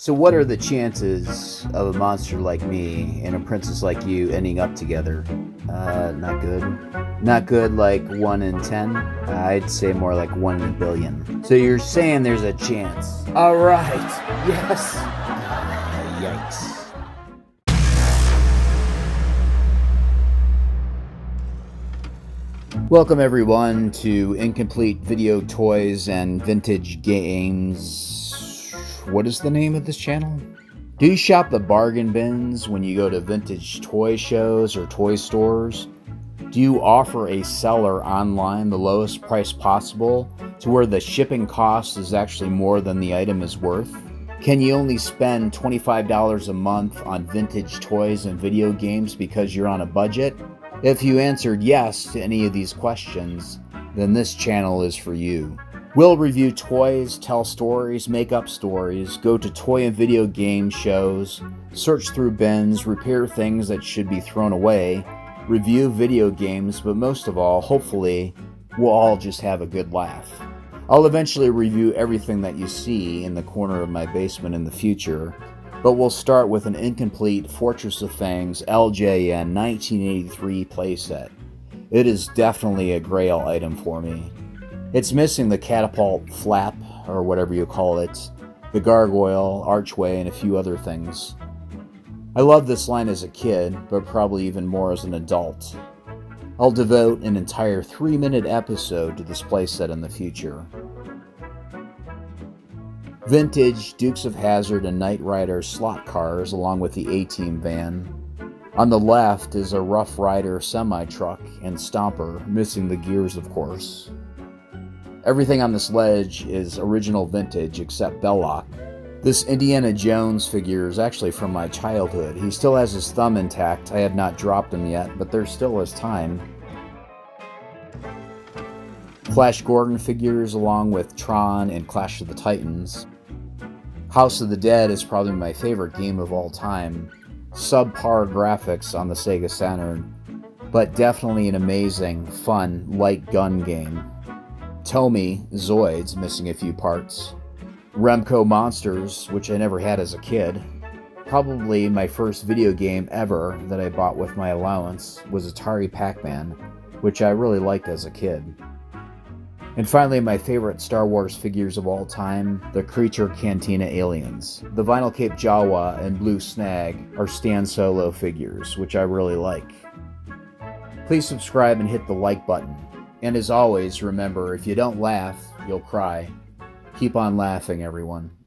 So what are the chances of a monster like me and a princess like you ending up together? Not good. Not good like 1 in 10? I'd say more like 1 in a billion. So you're saying there's a chance. Alright, yes. Yikes. Welcome everyone to Incomplete Video Toys and Vintage Games. What is the name of this channel? Do you shop the bargain bins when you go to vintage toy shows or toy stores? Do you offer a seller online the lowest price possible to where the shipping cost is actually more than the item is worth? Can you only spend $25 a month on vintage toys and video games because you're on a budget? If you answered yes to any of these questions, then this channel is for you. We'll review toys, tell stories, make up stories, go to toy and video game shows, search through bins, repair things that should be thrown away, review video games, but most of all, hopefully, we'll all just have a good laugh. I'll eventually review everything that you see in the corner of my basement in the future, but we'll start with an incomplete Fortress of Fangs LJN 1983 playset. It is definitely a grail item for me. It's missing the catapult flap, or whatever you call it, the gargoyle, archway, and a few other things. I loved this line as a kid, but probably even more as an adult. I'll devote an entire 3-minute episode to this playset in the future. Vintage Dukes of Hazzard and Knight Rider slot cars along with the A-Team van. On the left is a Rough Rider semi-truck and Stomper, missing the gears of course. Everything on this ledge is original vintage except Belloc. This Indiana Jones figure is actually from my childhood. He still has his thumb intact. I have not dropped him yet, but there still is time. Flash Gordon figures along with Tron and Clash of the Titans. House of the Dead is probably my favorite game of all time. Subpar graphics on the Sega Saturn, but definitely an amazing, fun, light gun game. Tomy, Zoids, missing a few parts. Remco Monsters, which I never had as a kid. Probably my first video game ever that I bought with my allowance was Atari Pac-Man, which I really liked as a kid. And finally, my favorite Star Wars figures of all time, the Creature Cantina aliens. The Vinyl Cape Jawa and Blue Snag are Stan Solo figures, which I really like. Please subscribe and hit the like button. And as always, remember, if you don't laugh, you'll cry. Keep on laughing, everyone.